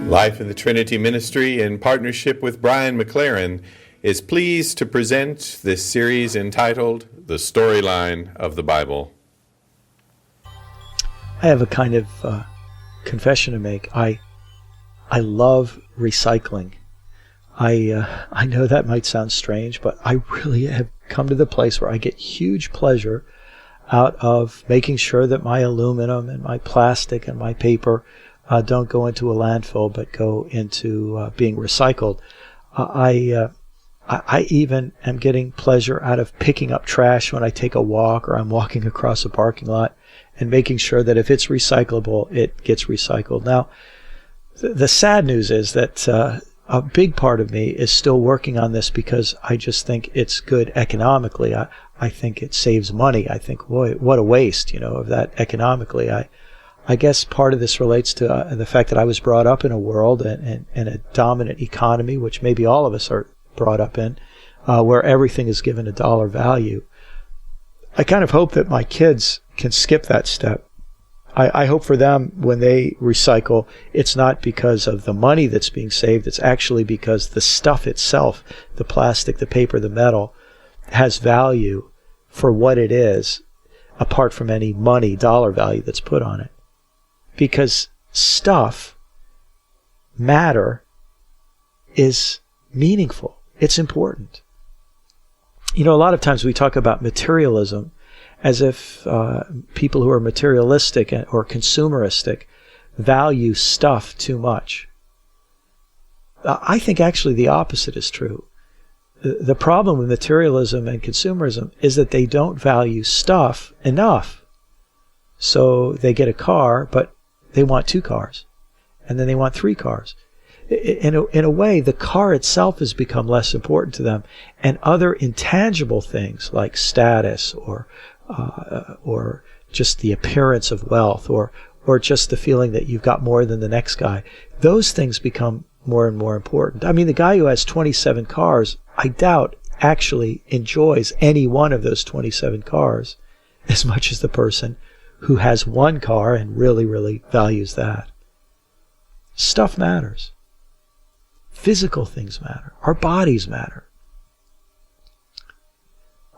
Life in the Trinity Ministry, in partnership with Brian McLaren, is pleased to present this series entitled The Storyline of the Bible. I have a kind of confession to make. I love recycling. I know that might sound strange, but I really have come to the place where I get huge pleasure out of making sure that my aluminum and my plastic and my paper don't go into a landfill, but go into being recycled. I even am getting pleasure out of picking up trash when I take a walk or I'm walking across a parking lot and making sure that if it's recyclable, it gets recycled. Now, the sad news is that a big part of me is still working on this because I just think it's good economically. I think it saves money. I think, boy, what a waste, of that economically. I guess part of this relates to the fact that I was brought up in a world and a dominant economy, which maybe all of us are brought up in, where everything is given a dollar value. I kind of hope that my kids can skip that step. I hope for them when they recycle, it's not because of the money that's being saved. It's actually because the stuff itself, the plastic, the paper, the metal, has value for what it is, apart from any money, dollar value that's put on it. Because stuff, matter, is meaningful. It's important. A lot of times we talk about materialism as if people who are materialistic or consumeristic value stuff too much. I think actually the opposite is true. The problem with materialism and consumerism is that they don't value stuff enough. So they get a car, but they want 2 cars, and then they want 3 cars. In a way, the car itself has become less important to them, and other intangible things like status or just the appearance of wealth or just the feeling that you've got more than the next guy, those things become more and more important. I mean, the guy who has 27 cars, I doubt actually enjoys any one of those 27 cars as much as the person who has 1 car and really, really values that. Stuff matters. Physical things matter. Our bodies matter.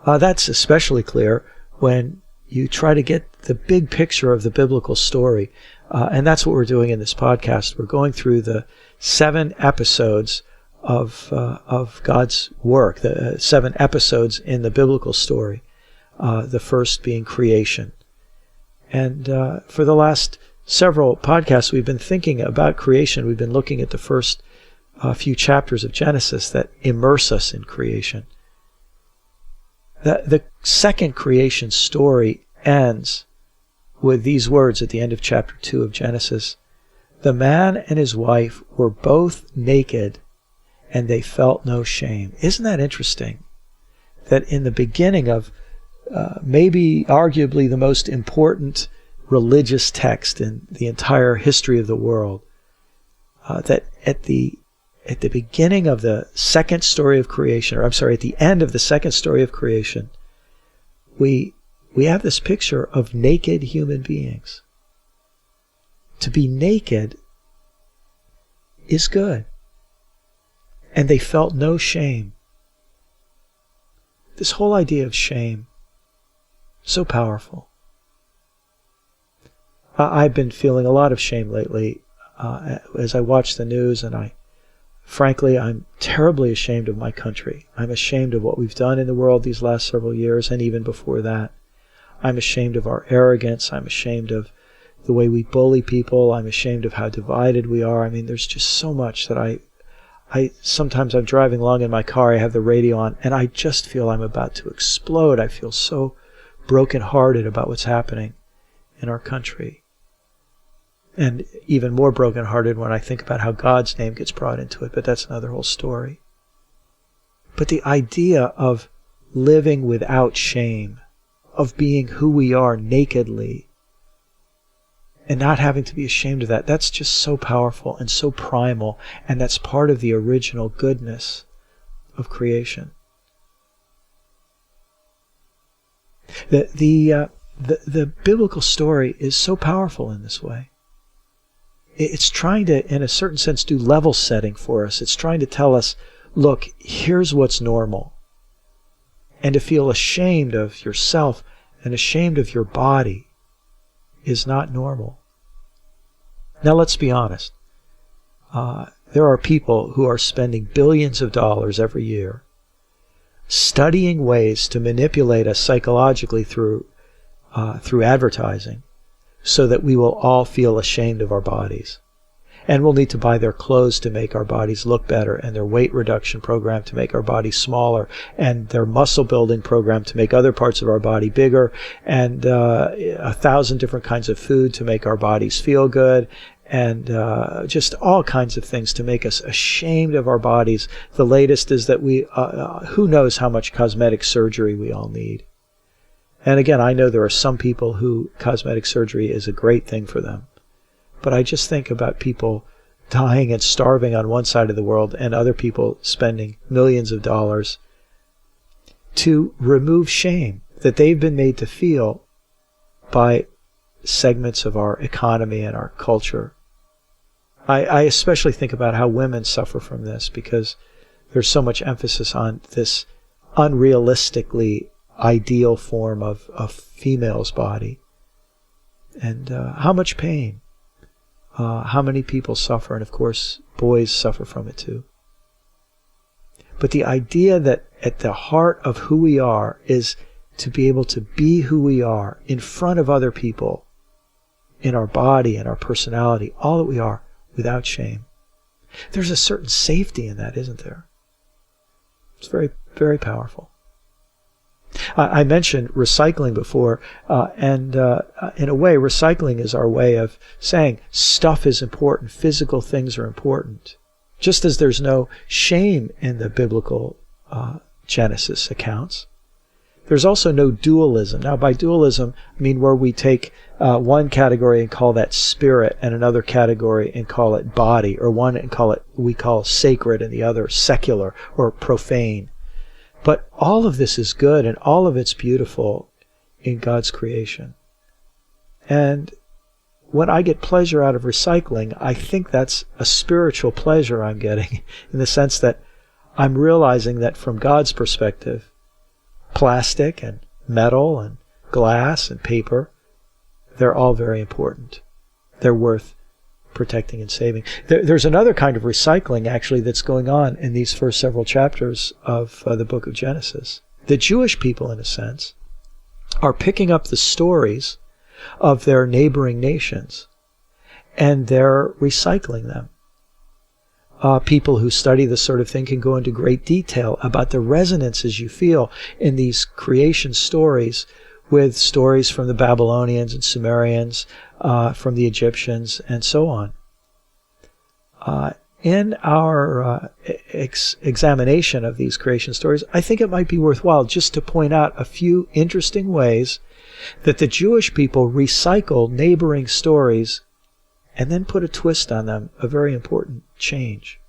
That's especially clear when you try to get the big picture of the biblical story. And that's what we're doing in this podcast. We're going through the 7 episodes of God's work, the 7 episodes in the biblical story, the first being creation. And for the last several podcasts, we've been thinking about creation. We've been looking at the first few chapters of Genesis that immerse us in creation. The second creation story ends with these words at the end of chapter 2 of Genesis. The man and his wife were both naked, and they felt no shame. Isn't that interesting? That in the beginning of maybe arguably the most important religious text in the entire history of the world, that at the beginning of the second story of creation, or I'm sorry, at the end of the second story of creation, we have this picture of naked human beings. To be naked is good. And they felt no shame. This whole idea of shame, so powerful. I've been feeling a lot of shame lately as I watch the news, and frankly, I'm terribly ashamed of my country. I'm ashamed of what we've done in the world these last several years, and even before that. I'm ashamed of our arrogance. I'm ashamed of the way we bully people. I'm ashamed of how divided we are. I mean, there's just so much that I sometimes I'm driving along in my car, I have the radio on, and I just feel I'm about to explode. I feel so brokenhearted about what's happening in our country. And even more brokenhearted when I think about how God's name gets brought into it, but that's another whole story. But the idea of living without shame, of being who we are nakedly, and not having to be ashamed of that, that's just so powerful and so primal, and that's part of the original goodness of creation. The biblical story is so powerful in this way. it's trying to, in a certain sense, do level setting for us. It's trying to tell us, look, here's what's normal. And to feel ashamed of yourself and ashamed of your body is not normal. Now let's be honest. There are people who are spending billions of dollars every year studying ways to manipulate us psychologically through advertising so that we will all feel ashamed of our bodies. And we'll need to buy their clothes to make our bodies look better, and their weight reduction program to make our bodies smaller, and their muscle building program to make other parts of our body bigger, and 1,000 different kinds of food to make our bodies feel good, and just all kinds of things to make us ashamed of our bodies. The latest is that who knows how much cosmetic surgery we all need. And again, I know there are some people who cosmetic surgery is a great thing for them. But I just think about people dying and starving on one side of the world and other people spending millions of dollars to remove shame that they've been made to feel by segments of our economy and our culture. I especially think about how women suffer from this, because there's so much emphasis on this unrealistically ideal form of female's body. And how much pain. How many people suffer, and of course, boys suffer from it too. But the idea that at the heart of who we are is to be able to be who we are in front of other people, in our body, in our personality, all that we are, without shame. There's a certain safety in that, isn't there? It's very, very powerful. I mentioned recycling before, and in a way, recycling is our way of saying stuff is important, physical things are important. Just as there's no shame in the biblical Genesis accounts, there's also no dualism. Now, by dualism, I mean where we take one category and call that spirit, and another category and call it body, or one and we call sacred, and the other secular or profane. But all of this is good, and all of it's beautiful in God's creation. And when I get pleasure out of recycling, I think that's a spiritual pleasure I'm getting, in the sense that I'm realizing that from God's perspective, plastic and metal and glass and paper, they're all very important. They're worth protecting and saving. There's another kind of recycling, actually, that's going on in these first several chapters of the book of Genesis. The Jewish people, in a sense, are picking up the stories of their neighboring nations, and they're recycling them. People who study this sort of thing can go into great detail about the resonances you feel in these creation stories with stories from the Babylonians and Sumerians, from the Egyptians, and so on. In our examination of these creation stories, I think it might be worthwhile just to point out a few interesting ways that the Jewish people recycle neighboring stories and then put a twist on them, a very important change.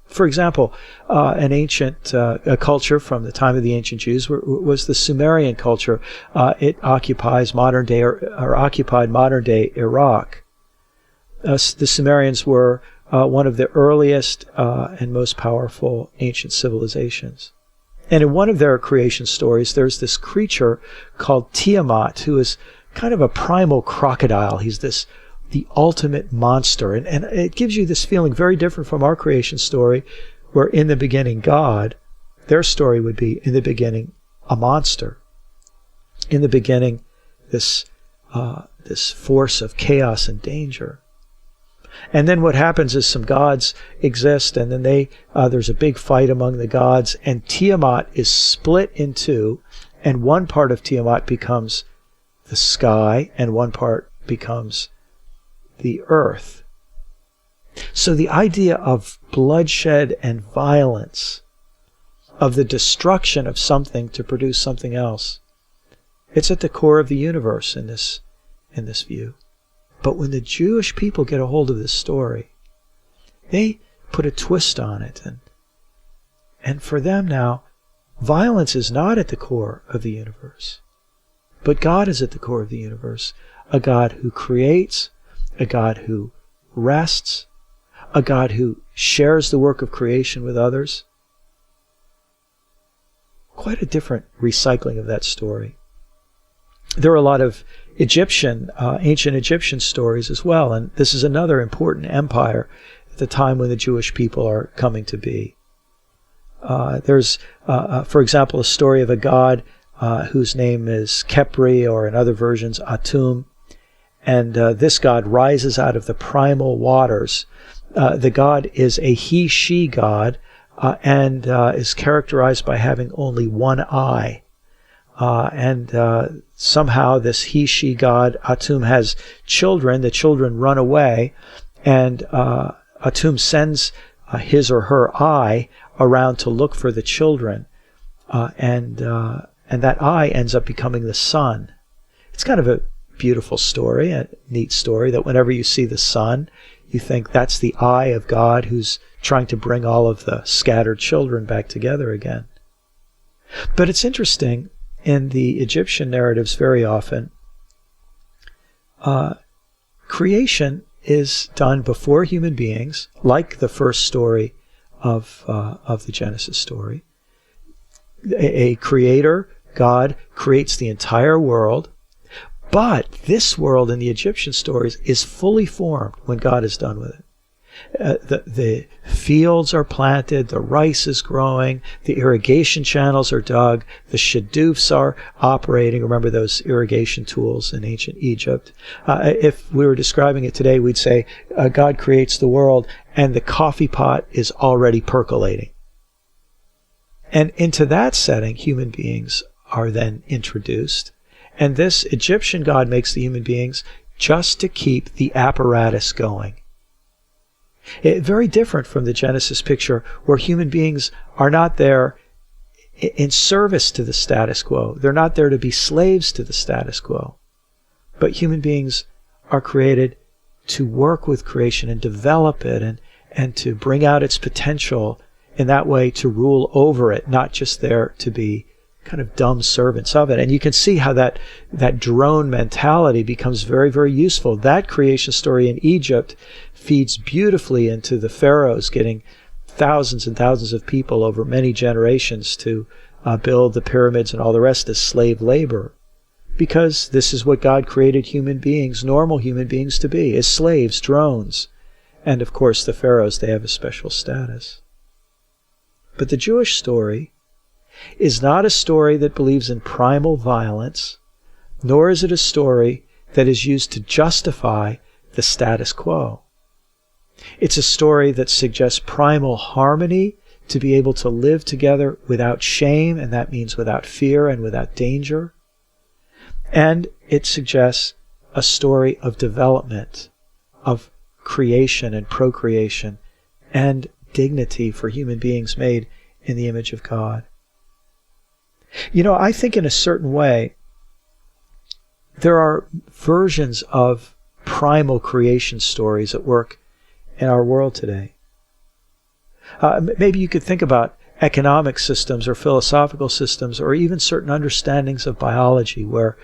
For example, an ancient culture from the time of the ancient Jews was the Sumerian culture. It occupies modern day or occupied modern day Iraq. The Sumerians were one of the earliest and most powerful ancient civilizations. And in one of their creation stories, there's this creature called Tiamat, who is kind of a primal crocodile. He's the ultimate monster. And it gives you this feeling very different from our creation story, where in the beginning God, their story would be in the beginning a monster. In the beginning, this force of chaos and danger. And then what happens is some gods exist, and then there's a big fight among the gods, and Tiamat is split in two, and one part of Tiamat becomes the sky, and one part becomes the earth. So the idea of bloodshed and violence, of the destruction of something to produce something else, it's at the core of the universe in this view. But when the Jewish people get a hold of this story, they put a twist on it. And for them now, violence is not at the core of the universe. But God is at the core of the universe. A God who creates, a God who rests, a God who shares the work of creation with others. Quite a different recycling of that story. There are a lot of ancient Egyptian stories as well, and this is another important empire at the time when the Jewish people are coming to be. There's, for example, a story of a god whose name is Khepri, or in other versions, Atum, and this god rises out of the primal waters. The god is a he-she god, and is characterized by having only one eye. And somehow this he-she god, Atum, has children. The children run away, and Atum sends his or her eye around to look for the children. And that eye ends up becoming the sun. It's kind of a beautiful story, a neat story, that whenever you see the sun, you think that's the eye of God who's trying to bring all of the scattered children back together again. But it's interesting, in the Egyptian narratives very often, creation is done before human beings, like the first story of the Genesis story. A creator, God, creates the entire world, but this world in the Egyptian stories is fully formed when God is done with it. The fields are planted, the rice is growing, the irrigation channels are dug, the shadoofs are operating. Remember those irrigation tools in ancient Egypt? If we were describing it today, we'd say God creates the world and the coffee pot is already percolating. And into that setting, human beings are then introduced. And this Egyptian God makes the human beings just to keep the apparatus going. Very different from the Genesis picture, where human beings are not there in service to the status quo. They're not there to be slaves to the status quo. But human beings are created to work with creation and develop it and to bring out its potential, in that way to rule over it, not just there to be kind of dumb servants of it. And you can see how that drone mentality becomes very, very useful. That creation story in Egypt feeds beautifully into the pharaohs getting thousands and thousands of people over many generations to build the pyramids and all the rest as slave labor. Because this is what God created human beings, normal human beings, to be, as slaves, drones. And of course the pharaohs, they have a special status. But the Jewish story is not a story that believes in primal violence, nor is it a story that is used to justify the status quo. It's a story that suggests primal harmony, to be able to live together without shame, and that means without fear and without danger. And it suggests a story of development, of creation and procreation, and dignity for human beings made in the image of God. You know, I think in a certain way, there are versions of primal creation stories at work in our world today. Maybe you could think about economic systems or philosophical systems or even certain understandings of biology where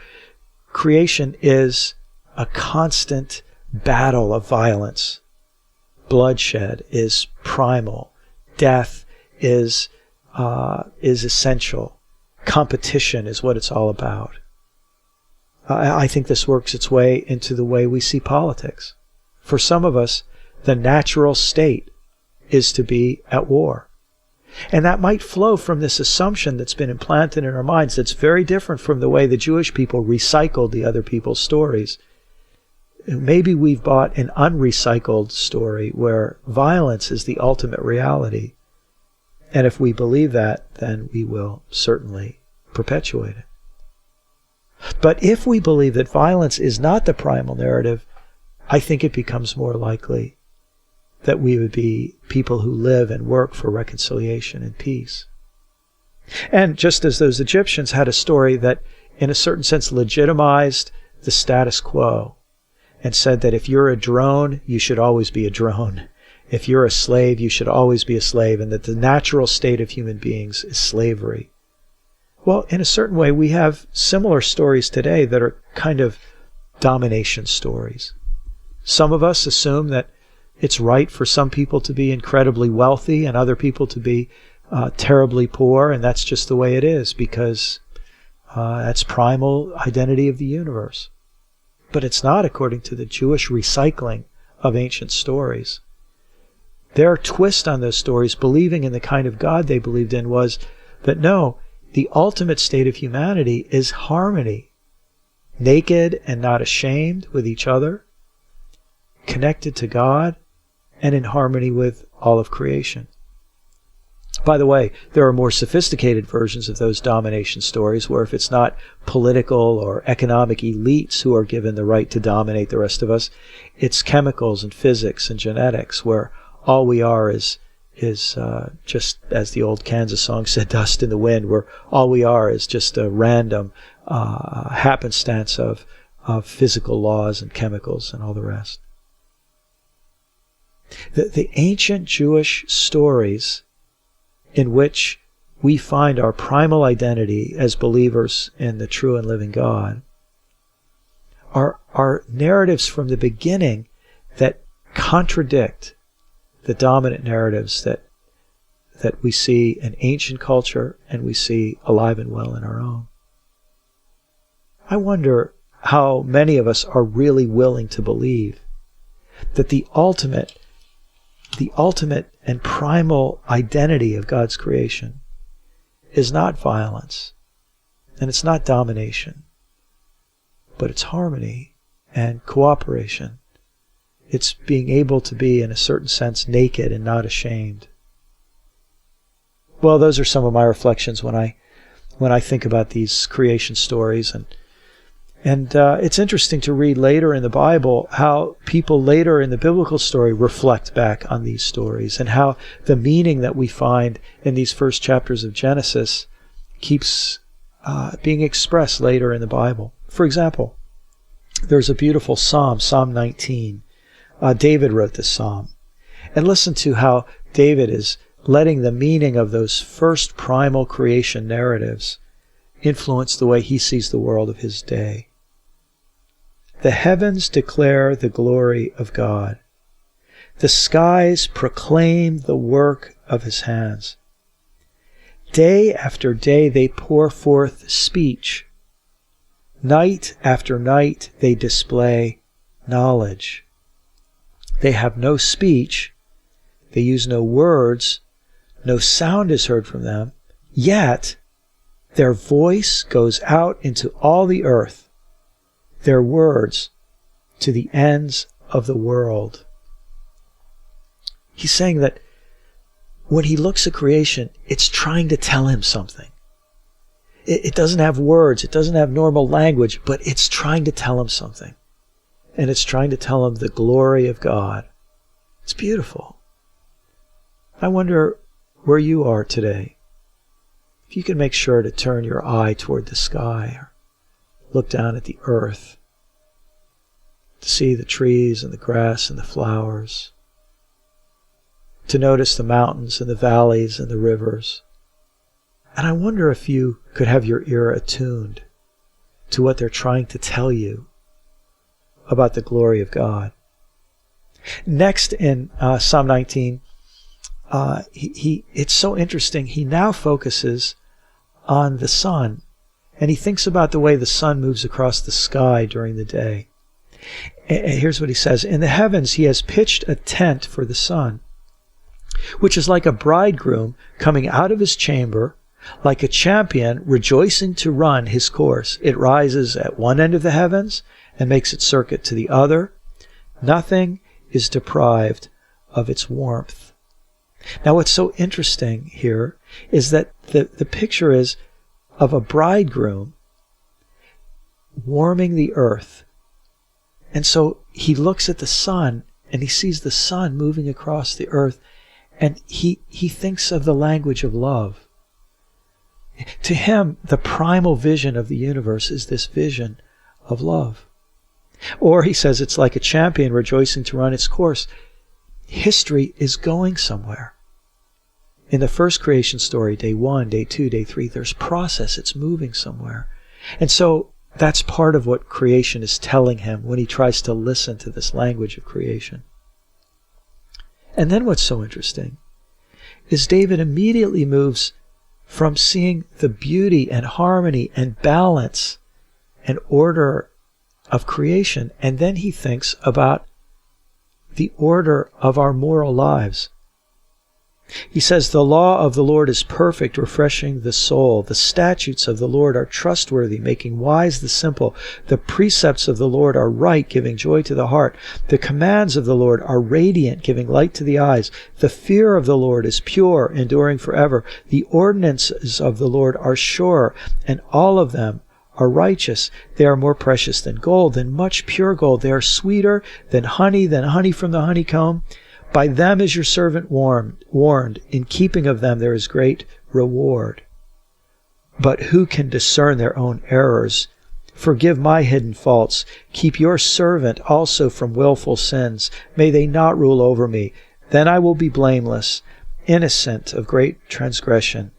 creation is a constant battle of violence. Bloodshed is primal. Death is essential. Competition is what it's all about. I think this works its way into the way we see politics. For some of us, the natural state is to be at war. And that might flow from this assumption that's been implanted in our minds that's very different from the way the Jewish people recycled the other people's stories. Maybe we've bought an unrecycled story where violence is the ultimate reality. And if we believe that, then we will certainly perpetuate it. But if we believe that violence is not the primal narrative, I think it becomes more likely that we would be people who live and work for reconciliation and peace. And just as those Egyptians had a story that, in a certain sense, legitimized the status quo and said that if you're a drone, you should always be a drone. If you're a slave, you should always be a slave, and that the natural state of human beings is slavery. Well, in a certain way, we have similar stories today that are kind of domination stories. Some of us assume that It's right for some people to be incredibly wealthy and other people to be terribly poor, and that's just the way it is, because that's primal identity of the universe. But it's not according to the Jewish recycling of ancient stories. Their twist on those stories, believing in the kind of God they believed in, was that no, the ultimate state of humanity is harmony, naked and not ashamed with each other, connected to God, and in harmony with all of creation. By the way, there are more sophisticated versions of those domination stories where if it's not political or economic elites who are given the right to dominate the rest of us, it's chemicals and physics and genetics, where all we are is just, as the old Kansas song said, dust in the wind, where all we are is just a random happenstance of physical laws and chemicals and all the rest. The ancient Jewish stories in which we find our primal identity as believers in the true and living God are narratives from the beginning that contradict the dominant narratives that we see in ancient culture and we see alive and well in our own. I wonder how many of us are really willing to believe that the ultimate and primal identity of God's creation is not violence, and it's not domination, but it's harmony and cooperation. It's being able to be, in a certain sense, naked and not ashamed. Well, those are some of my reflections when I think about these creation stories, and it's interesting to read later in the Bible how people later in the biblical story reflect back on these stories, and how the meaning that we find in these first chapters of Genesis keeps being expressed later in the Bible. For example, there's a beautiful psalm, Psalm 19. David wrote this psalm. And listen to how David is letting the meaning of those first primal creation narratives influence the way he sees the world of his day. The heavens declare the glory of God. The skies proclaim the work of his hands. Day after day they pour forth speech. Night after night they display knowledge. They have no speech. They use no words. No sound is heard from them. Yet their voice goes out into all the earth, their words to the ends of the world. He's saying that when he looks at creation, it's trying to tell him something. It doesn't have words, it doesn't have normal language, but it's trying to tell him something. And it's trying to tell him the glory of God. It's beautiful. I wonder where you are today. If you can make sure to turn your eye toward the sky, or look down at the earth, to see the trees and the grass and the flowers, to notice the mountains and the valleys and the rivers. And I wonder if you could have your ear attuned to what they're trying to tell you about the glory of God. Next in Psalm 19, it's so interesting. He now focuses on the sun, and he thinks about the way the sun moves across the sky during the day. And here's what he says. In the heavens he has pitched a tent for the sun, which is like a bridegroom coming out of his chamber, like a champion rejoicing to run his course. It rises at one end of the heavens and makes its circuit to the other. Nothing is deprived of its warmth. Now what's so interesting here is that the picture is of a bridegroom warming the earth. And so he looks at the sun and he sees the sun moving across the earth, and he thinks of the language of love. To him, the primal vision of the universe is this vision of love. Or he says it's like a champion rejoicing to run its course. History is going somewhere. In the first creation story, day 1, day 2, day 3, there's process. It's moving somewhere. And so that's part of what creation is telling him when he tries to listen to this language of creation. And then what's so interesting is David immediately moves from seeing the beauty and harmony and balance and order of creation, and then he thinks about the order of our moral lives. He says, the law of the Lord is perfect, refreshing the soul. The statutes of the Lord are trustworthy, making wise the simple. The precepts of the Lord are right, giving joy to the heart. The commands of the Lord are radiant, giving light to the eyes. The fear of the Lord is pure, enduring forever. The ordinances of the Lord are sure, and all of them are righteous. They are more precious than gold, than much pure gold. They are sweeter than honey from the honeycomb. By them is your servant warned. In keeping of them there is great reward. But who can discern their own errors? Forgive my hidden faults. Keep your servant also from willful sins. May they not rule over me. Then I will be blameless, innocent of great transgression.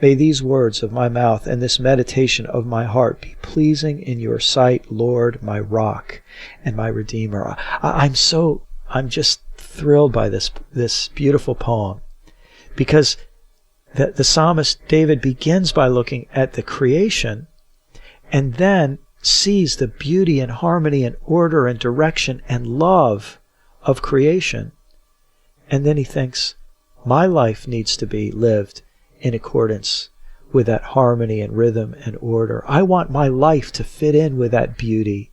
May these words of my mouth and this meditation of my heart be pleasing in your sight, Lord, my rock and my redeemer. I'm just thrilled by this beautiful poem, because the psalmist David begins by looking at the creation and then sees the beauty and harmony and order and direction and love of creation. And then he thinks, my life needs to be lived in accordance with that harmony and rhythm and order. I want my life to fit in with that beauty.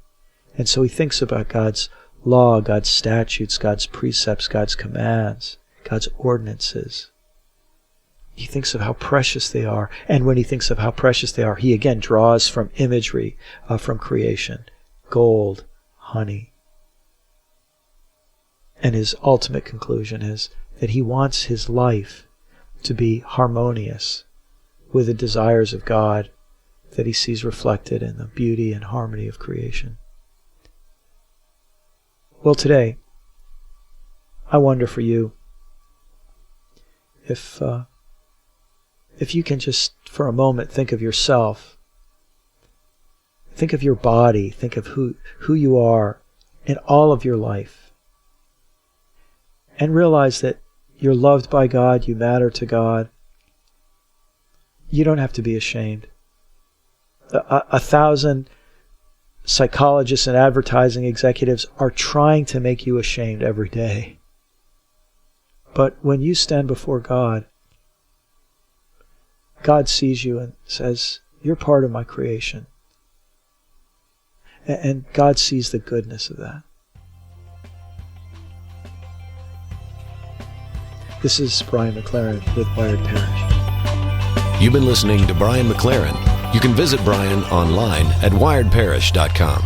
And so he thinks about God's law, God's statutes, God's precepts, God's commands, God's ordinances. He thinks of how precious they are. And when he thinks of how precious they are, he again draws from imagery from creation. Gold, honey. And his ultimate conclusion is that he wants his life to be harmonious with the desires of God that he sees reflected in the beauty and harmony of creation. Well, today, I wonder for you if you can just for a moment think of yourself, think of your body, think of who you are in all of your life, and realize that you're loved by God, you matter to God. You don't have to be ashamed. 1,000 psychologists and advertising executives are trying to make you ashamed every day. But when you stand before God, God sees you and says, you're part of my creation. And God sees the goodness of that. This is Brian McLaren with Wired Parish. You've been listening to Brian McLaren. You can visit Brian online at wiredparish.com.